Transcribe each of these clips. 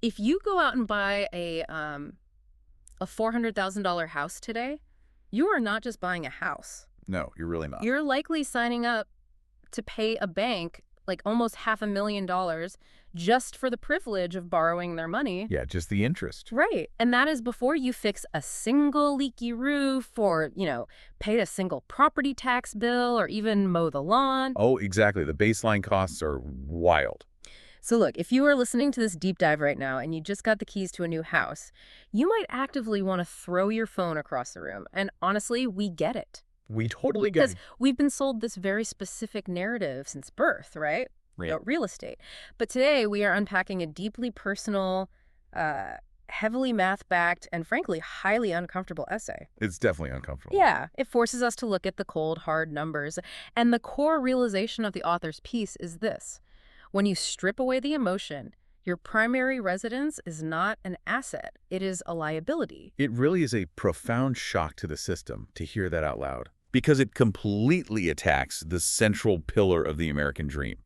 If you go out and buy a $400,000 house today, you are not just buying a house. No, you're really not. You're likely signing up to pay a bank like almost $500,000 just for the privilege of borrowing their money. Yeah, just the interest. Right. And that is before you fix a single leaky roof or, pay a single property tax bill or even mow the lawn. Oh, exactly. The baseline costs are wild. So look, if you are listening to this deep dive right now and you just got the keys to a new house, you might actively want to throw your phone across the room. And honestly, we get it. We totally get Because it. we've been sold this very specific narrative since birth, right? Right. About real estate. But today we are unpacking a deeply personal, heavily math-backed, and frankly, highly uncomfortable essay. It's definitely uncomfortable. Yeah, it forces us to look at the cold, hard numbers. And the core realization of the author's piece is this. When you strip away the emotion, your primary residence is not an asset. It is a liability. It really is a profound shock to the system to hear that out loud, because it completely attacks the central pillar of the American dream.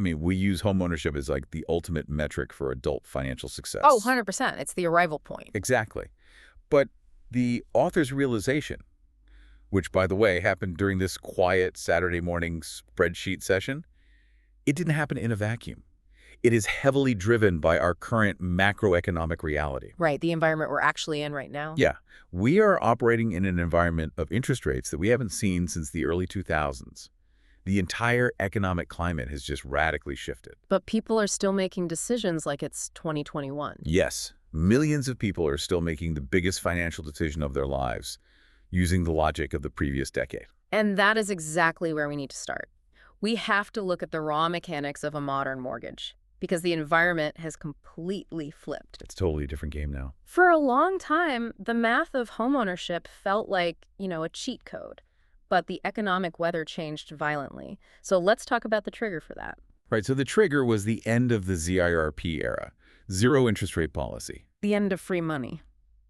We use homeownership as like the ultimate metric for adult financial success. Oh, 100%. It's the arrival point. Exactly. But the author's realization, which, by the way, happened during this quiet Saturday morning spreadsheet session, it didn't happen in a vacuum. It is heavily driven by our current macroeconomic reality. Right, the environment we're actually in right now. Yeah, we are operating in an environment of interest rates that we haven't seen since the early 2000s. The entire economic climate has just radically shifted. But people are still making decisions like it's 2021. Yes, millions of people are still making the biggest financial decision of their lives using the logic of the previous decade. And that is exactly where we need to start. We have to look at the raw mechanics of a modern mortgage because the environment has completely flipped. It's a totally different game now. For a long time, the math of homeownership felt like, a cheat code. But the economic weather changed violently. So let's talk about the trigger for that. Right, so the trigger was the end of the ZIRP era, zero interest rate policy. The end of free money.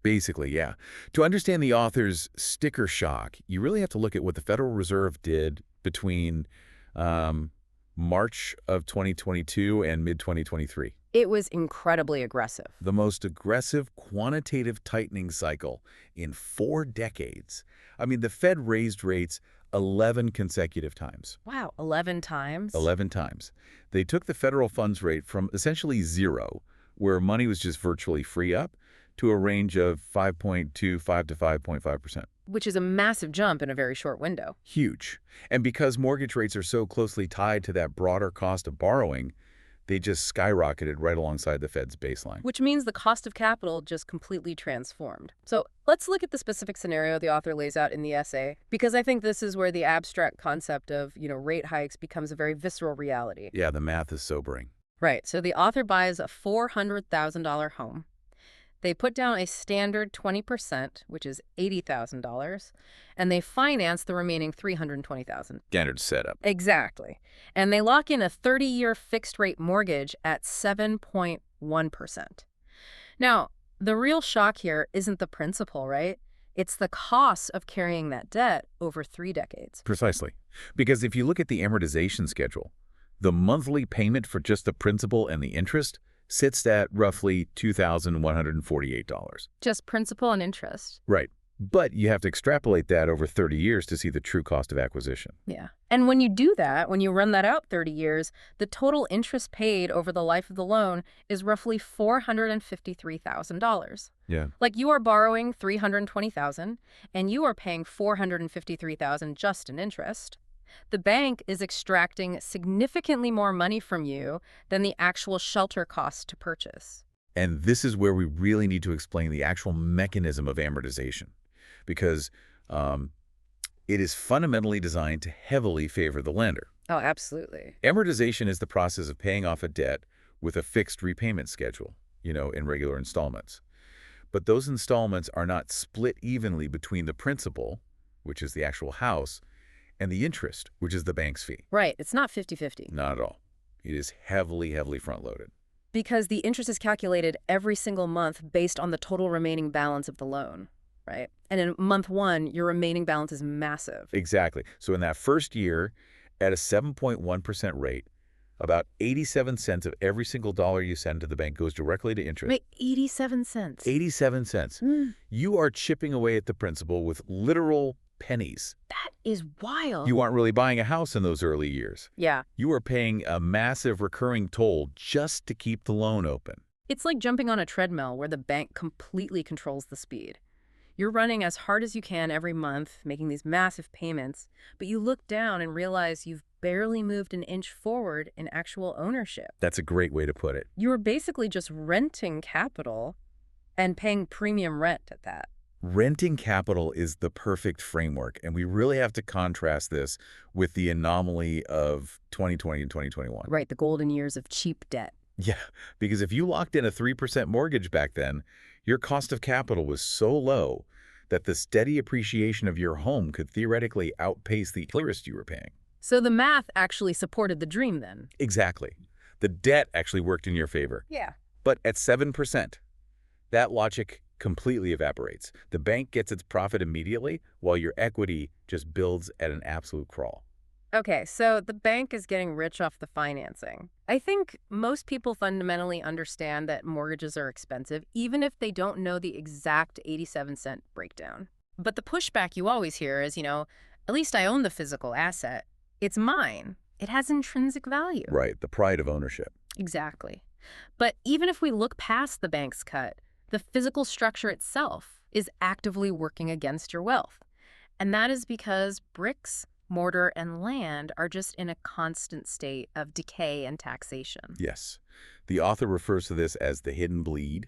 Basically, yeah. To understand the author's sticker shock, you really have to look at what the Federal Reserve did between March of 2022 and mid-2023. It was incredibly aggressive. The most aggressive quantitative tightening cycle in 4 decades. The Fed raised rates 11 consecutive times. Wow, 11 times? 11 times. They took the federal funds rate from essentially zero, where money was just virtually free up, to a range of 5.25 to 5.5%. Which is a massive jump in a very short window. Huge. And because mortgage rates are so closely tied to that broader cost of borrowing, they just skyrocketed right alongside the Fed's baseline. Which means the cost of capital just completely transformed. So let's look at the specific scenario the author lays out in the essay, because I think this is where the abstract concept of, rate hikes becomes a very visceral reality. Yeah, the math is sobering. Right. So the author buys a $400,000 home. They put down a standard 20%, which is $80,000, and they finance the remaining $320,000. Standard setup. Exactly. And they lock in a 30-year fixed-rate mortgage at 7.1%. Now, the real shock here isn't the principal, right? It's the cost of carrying that debt over 3 decades. Precisely. Because if you look at the amortization schedule, the monthly payment for just the principal and the interest sits at roughly $2,148. Just principal and interest. Right. But you have to extrapolate that over 30 years to see the true cost of acquisition. Yeah. And when you do that, when you run that out 30 years, the total interest paid over the life of the loan is roughly $453,000. Yeah. Like you are borrowing $320,000 and you are paying $453,000 just in interest. The bank is extracting significantly more money from you than the actual shelter cost to purchase. And this is where we really need to explain the actual mechanism of amortization, because it is fundamentally designed to heavily favor the lender. Oh, absolutely. Amortization is the process of paying off a debt with a fixed repayment schedule, in regular installments. But those installments are not split evenly between the principal, which is the actual house, and the interest, which is the bank's fee. Right. It's not 50-50. Not at all. It is heavily, heavily front-loaded. Because the interest is calculated every single month based on the total remaining balance of the loan, right? And in month 1, your remaining balance is massive. Exactly. So in that first year, at a 7.1% rate, About 87 cents of every single dollar you send to the bank goes directly to interest. Wait, 87 cents. 87 cents. Mm, You are chipping away at the principal with literal pennies. that is wild. You aren't really buying a house in those early years. Yeah. You are paying a massive recurring toll just to keep the loan open. It's like jumping on a treadmill where the bank completely controls the speed. You're running as hard as you can every month, making these massive payments, but you look down and realize you've barely moved an inch forward in actual ownership. That's a great way to put it. You are basically just renting capital and paying premium rent at that. Renting capital is the perfect framework, and we really have to contrast this with the anomaly of 2020 and 2021. Right, the golden years of cheap debt. Yeah, because if you locked in a 3% mortgage back then, your cost of capital was so low that the steady appreciation of your home could theoretically outpace the interest you were paying. So the math actually supported the dream then. Exactly. The debt actually worked in your favor. Yeah. But at 7%, that logic completely evaporates. The bank gets its profit immediately, while your equity just builds at an absolute crawl. Okay, so the bank is getting rich off the financing. I think most people fundamentally understand that mortgages are expensive, even if they don't know the exact 87-cent breakdown. But the pushback you always hear is, at least I own the physical asset. It's mine. It has intrinsic value. Right, the pride of ownership. Exactly. But even if we look past the bank's cut, the physical structure itself is actively working against your wealth. And that is because bricks, mortar, and land are just in a constant state of decay and taxation. Yes. The author refers to this as the hidden bleed,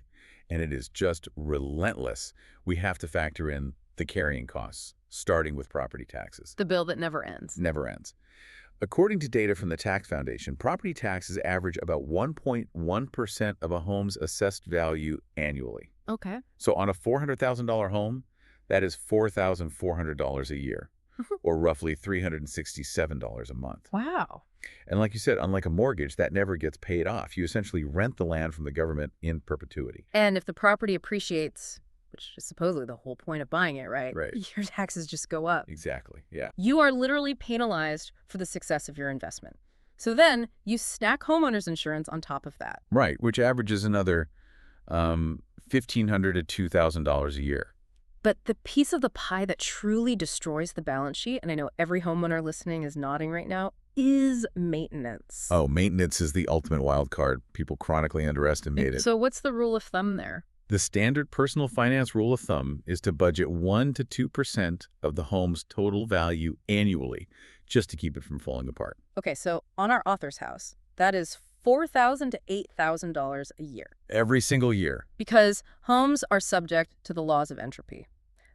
and it is just relentless. We have to factor in the carrying costs, starting with property taxes. The bill that never ends. Never ends. According to data from the Tax Foundation, property taxes average about 1.1% of a home's assessed value annually. Okay. So on a $400,000 home, that is $4,400 a year, or roughly $367 a month. Wow. And like you said, unlike a mortgage, that never gets paid off. You essentially rent the land from the government in perpetuity. And if the property appreciates, which is supposedly the whole point of buying it, right? Right. Your taxes just go up. Exactly, yeah. You are literally penalized for the success of your investment. So then you stack homeowners insurance on top of that. Right, which averages another $1,500 to $2,000 a year. But the piece of the pie that truly destroys the balance sheet, and I know every homeowner listening is nodding right now, is maintenance. Oh, maintenance is the ultimate wild card. People chronically underestimate it. So what's the rule of thumb there? The standard personal finance rule of thumb is to budget 1 to 2% of the home's total value annually, just to keep it from falling apart. Okay, so on our author's house, that is $4,000 to $8,000 a year. Every single year. Because homes are subject to the laws of entropy.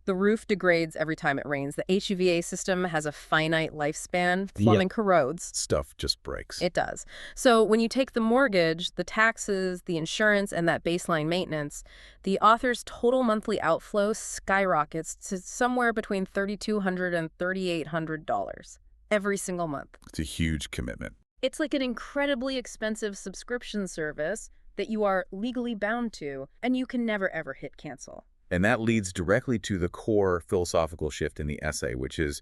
The roof degrades every time it rains. The HVAC system has a finite lifespan. Plumbing corrodes. Stuff just breaks. It does. So when you take the mortgage, the taxes, the insurance, and that baseline maintenance, the author's total monthly outflow skyrockets to somewhere between $3,200 and $3,800 every single month. It's a huge commitment. It's like an incredibly expensive subscription service that you are legally bound to, and you can never, ever hit cancel. And that leads directly to the core philosophical shift in the essay, which is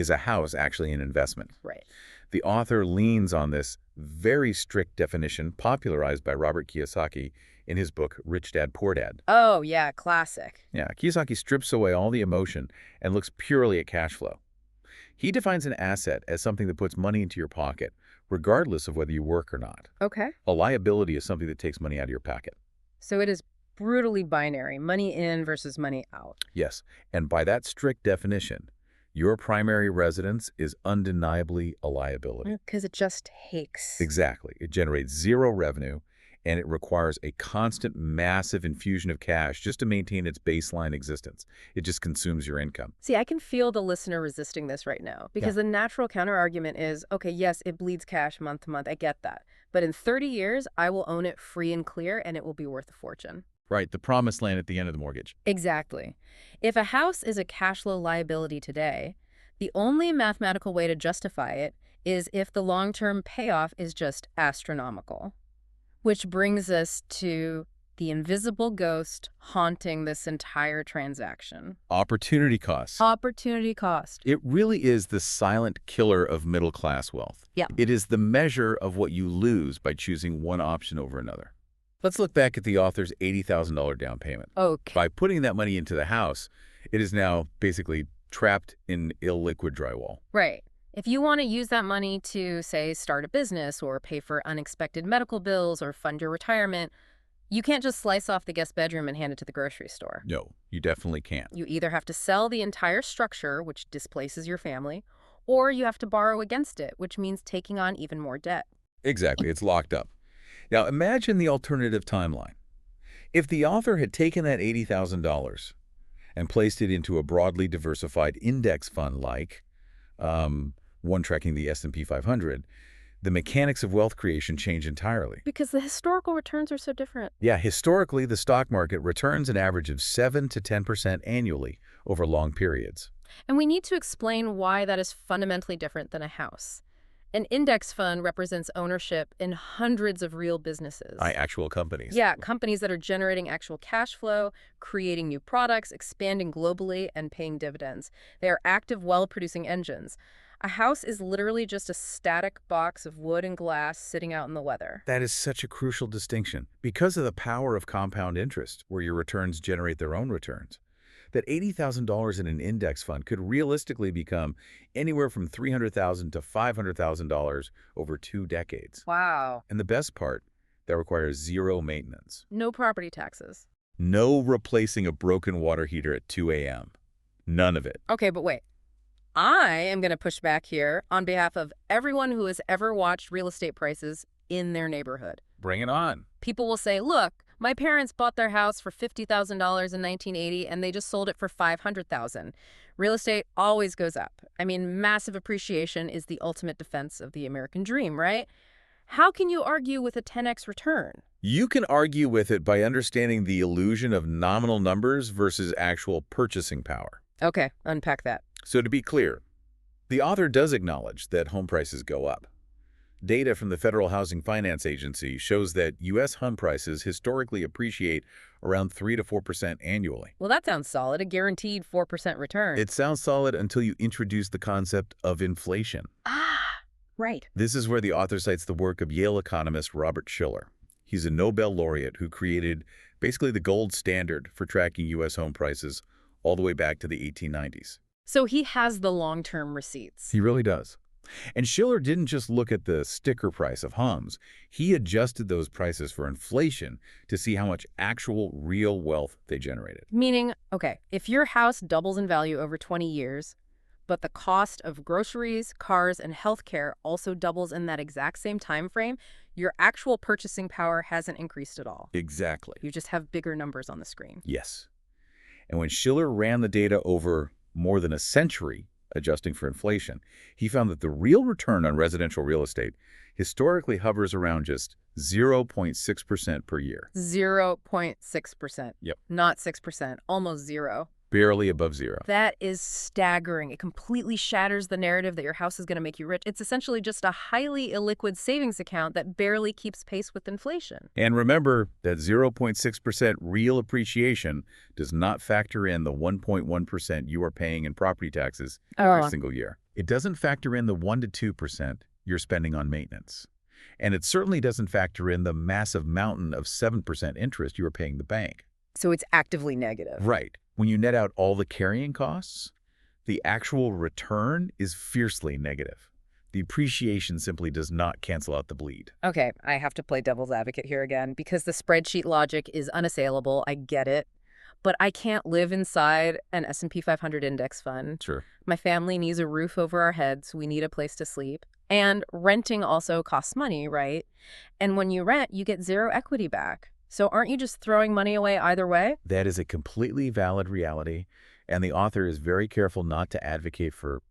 a house actually an investment? Right. The author leans on this very strict definition popularized by Robert Kiyosaki in his book, Rich Dad, Poor Dad. Oh, yeah, classic. Yeah, Kiyosaki strips away all the emotion and looks purely at cash flow. He defines an asset as something that puts money into your pocket, regardless of whether you work or not. Okay. A liability is something that takes money out of your pocket. So it is brutally binary, money in versus money out. Yes, and by that strict definition, your primary residence is undeniably a liability. Because it just takes. Exactly. It generates zero revenue, and it requires a constant, massive infusion of cash just to maintain its baseline existence. It just consumes your income. See, I can feel the listener resisting this right now, because the natural counterargument is, okay, yes, it bleeds cash month to month. I get that. But in 30 years, I will own it free and clear, and it will be worth a fortune. Right, the promised land at the end of the mortgage. Exactly. If a house is a cash flow liability today, the only mathematical way to justify it is if the long-term payoff is just astronomical. Which brings us to The invisible ghost haunting this entire transaction. Opportunity costs. Opportunity cost. It really is the silent killer of middle-class wealth. Yeah. It is the measure of what you lose by choosing one option over another. Let's look back at the author's $80,000 down payment. Okay. By putting that money into the house, it is now basically trapped in illiquid drywall. Right. If you want to use that money to, say, start a business or pay for unexpected medical bills or fund your retirement, you can't just slice off the guest bedroom and hand it to the grocery store. No, you definitely can't. You either have to sell the entire structure, which displaces your family, or you have to borrow against it, which means taking on even more debt. Exactly, it's locked up. Now imagine the alternative timeline. If the author had taken that $80,000 and placed it into a broadly diversified index fund like one tracking the S&P 500, the mechanics of wealth creation change entirely. Because the historical returns are so different. Yeah, historically, the stock market returns an average of 7 to 10% annually over long periods. And we need to explain why that is fundamentally different than a house. An index fund represents ownership in hundreds of real businesses. Actual companies. Yeah, companies that are generating actual cash flow, creating new products, expanding globally, and paying dividends. They are active, well-producing engines. A house is literally just a static box of wood and glass sitting out in the weather. That is such a crucial distinction because of the power of compound interest, where your returns generate their own returns. That $80,000 in an index fund could realistically become anywhere from $300,000 to $500,000 over 2 decades. Wow. And the best part, that requires zero maintenance. No property taxes. No replacing a broken water heater at 2 a.m. None of it. Okay, but wait. I am going to push back here on behalf of everyone who has ever watched real estate prices in their neighborhood. Bring it on. People will say, look, my parents bought their house for $50,000 in 1980 and they just sold it for $500,000. Real estate always goes up. I mean, massive appreciation is the ultimate defense of the American dream, right? How can you argue with a 10x return? You can argue with it by understanding the illusion of nominal numbers versus actual purchasing power. Okay, unpack that. So to be clear, the author does acknowledge that home prices go up. Data from the Federal Housing Finance Agency shows that U.S. home prices historically appreciate around 3 to 4% annually. Well, that sounds solid, a guaranteed 4% return. It sounds solid until you introduce the concept of inflation. Right. This is where the author cites the work of Yale economist Robert Shiller. He's a Nobel laureate who created basically the gold standard for tracking U.S. home prices all the way back to the 1890s. So he has the long-term receipts. He really does. And Shiller didn't just look at the sticker price of homes. He adjusted those prices for inflation to see how much actual real wealth they generated. Meaning, okay, if your house doubles in value over 20 years, but the cost of groceries, cars, and healthcare also doubles in that exact same time frame, your actual purchasing power hasn't increased at all. Exactly. You just have bigger numbers on the screen. Yes. And when Shiller ran the data over more than a century, adjusting for inflation, he found that the real return on residential real estate historically hovers around just 0.6% per year. 0.6%. Yep. Not 6%, almost zero. Barely above zero. That is staggering. It completely shatters the narrative that your house is going to make you rich. It's essentially just a highly illiquid savings account that barely keeps pace with inflation. And remember that 0.6% real appreciation does not factor in the 1.1% you are paying in property taxes every single year. It doesn't factor in the 1 to 2% you're spending on maintenance. And it certainly doesn't factor in the massive mountain of 7% interest you are paying the bank. So it's actively negative. Right. When you net out all the carrying costs, the actual return is fiercely negative. The appreciation simply does not cancel out the bleed. Okay, I have to play devil's advocate here again because the spreadsheet logic is unassailable. I get it. But I can't live inside an S&P 500 index fund. Sure. My family needs a roof over our heads. We need a place to sleep. And renting also costs money, right? And when you rent, you get zero equity back. So aren't you just throwing money away either way? That is a completely valid reality, and the author is very careful not to advocate for,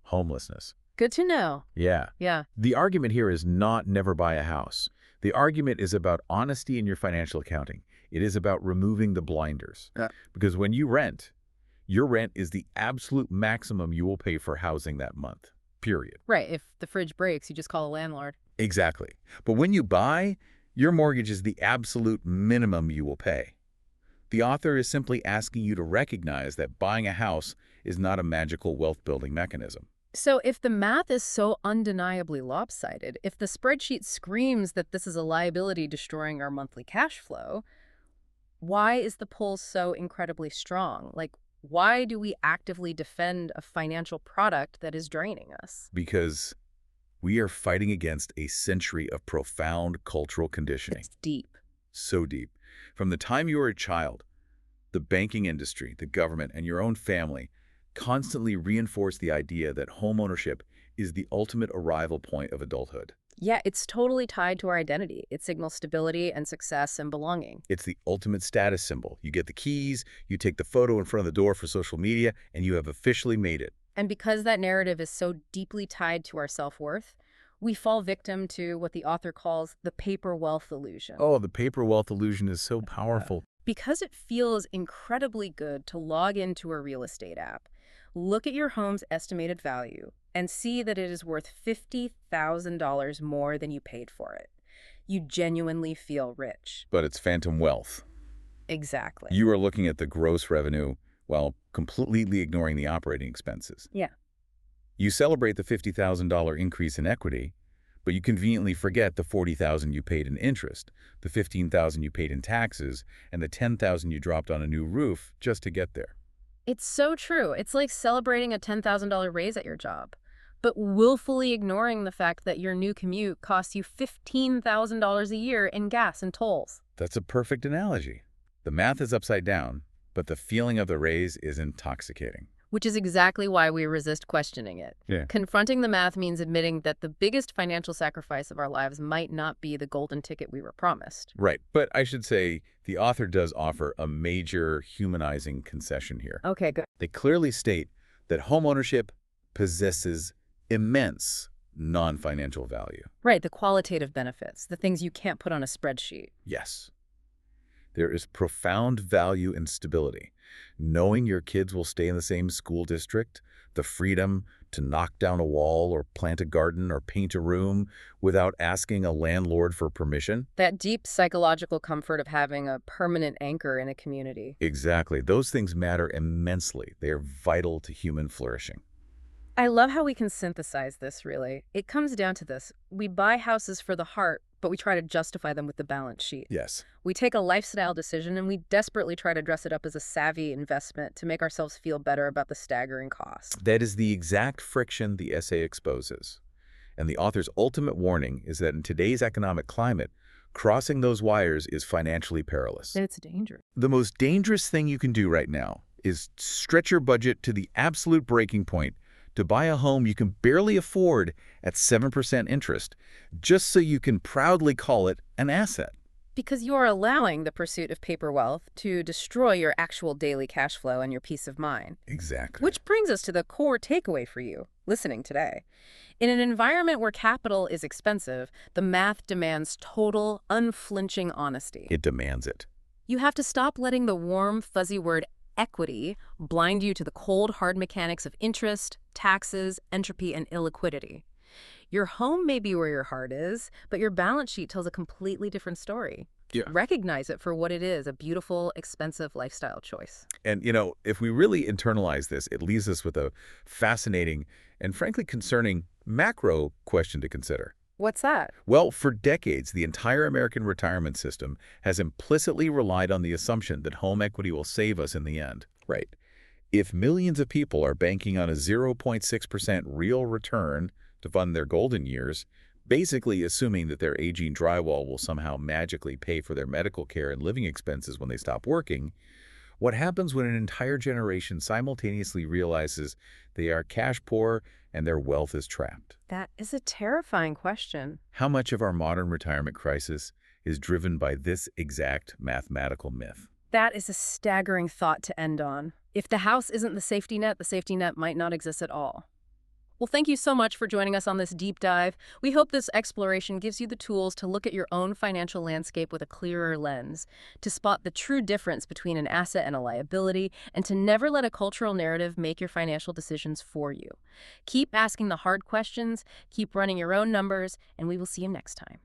homelessness. Good to know. Yeah. Yeah. The argument here is not never buy a house. The argument is about honesty in your financial accounting. It is about removing the blinders. Because when you rent, your rent is the absolute maximum you will pay for housing that month, period. Right. If the fridge breaks, you just call a landlord. Exactly. But when you buy, Your mortgage is the absolute minimum you will pay. The author is simply asking you to recognize that buying a house is not a magical wealth-building mechanism. So if the math is so undeniably lopsided, if the spreadsheet screams that this is a liability destroying our monthly cash flow, why is the pull so incredibly strong? Like, why do we actively defend a financial product that is draining us? Because we are fighting against a century of profound cultural conditioning. It's deep. So deep. From the time you were a child, the banking industry, the government, and your own family constantly reinforce the idea that homeownership is the ultimate arrival point of adulthood. Yeah, it's totally tied to our identity. It signals stability and success and belonging. It's the ultimate status symbol. You get the keys, you take the photo in front of the door for social media, and you have officially made it. And because that narrative is so deeply tied to our self-worth, we fall victim to what the author calls the paper wealth illusion. Oh, the paper wealth illusion is so powerful. Because it feels incredibly good to log into a real estate app, look at your home's estimated value, and see that it is worth $50,000 more than you paid for it. You genuinely feel rich. But it's phantom wealth. Exactly. You are looking at the gross revenue while completely ignoring the operating expenses. Yeah. You celebrate the $50,000 increase in equity, but you conveniently forget the $40,000 you paid in interest, the $15,000 you paid in taxes, and the $10,000 you dropped on a new roof just to get there. It's so true. It's like celebrating a $10,000 raise at your job, but willfully ignoring the fact that your new commute costs you $15,000 a year in gas and tolls. That's a perfect analogy. The math is upside down, but the feeling of the raise is intoxicating. Which is exactly why we resist questioning it. Yeah. Confronting the math means admitting that the biggest financial sacrifice of our lives might not be the golden ticket we were promised. Right, but I should say the author does offer a major humanizing concession here. Okay, good. They clearly state that homeownership possesses immense non-financial value. Right, the qualitative benefits, the things you can't put on a spreadsheet. Yes. There is profound value in stability. Knowing your kids will stay in the same school district, the freedom to knock down a wall or plant a garden or paint a room without asking a landlord for permission. That deep psychological comfort of having a permanent anchor in a community. Exactly. Those things matter immensely. They are vital to human flourishing. I love how we can synthesize this, really. It comes down to this. We buy houses for the heart, but we try to justify them with the balance sheet. Yes. We take a lifestyle decision and we desperately try to dress it up as a savvy investment to make ourselves feel better about the staggering cost. That is the exact friction the essay exposes. And the author's ultimate warning is that in today's economic climate, crossing those wires is financially perilous. It's dangerous. The most dangerous thing you can do right now is stretch your budget to the absolute breaking point to buy a home you can barely afford at 7% interest, just so you can proudly call it an asset. Because you're allowing the pursuit of paper wealth to destroy your actual daily cash flow and your peace of mind. Exactly. Which brings us to the core takeaway for you, listening today. In an environment where capital is expensive, the math demands total, unflinching honesty. It demands it. You have to stop letting the warm, fuzzy word equity blind you to the cold, hard mechanics of interest, taxes, entropy, and illiquidity. Your home may be where your heart is, but your balance sheet tells a completely different story. Yeah. Recognize it for what it is, a beautiful, expensive lifestyle choice. And, if we really internalize this, it leaves us with a fascinating and frankly concerning macro question to consider. What's that? Well, for decades, the entire American retirement system has implicitly relied on the assumption that home equity will save us in the end. Right. If millions of people are banking on a 0.6% real return to fund their golden years, basically assuming that their aging drywall will somehow magically pay for their medical care and living expenses when they stop working, what happens when an entire generation simultaneously realizes they are cash poor and their wealth is trapped? That is a terrifying question. How much of our modern retirement crisis is driven by this exact mathematical myth? That is a staggering thought to end on. If the house isn't the safety net might not exist at all. Well, thank you so much for joining us on this deep dive. We hope this exploration gives you the tools to look at your own financial landscape with a clearer lens, to spot the true difference between an asset and a liability, and to never let a cultural narrative make your financial decisions for you. Keep asking the hard questions, keep running your own numbers, and we will see you next time.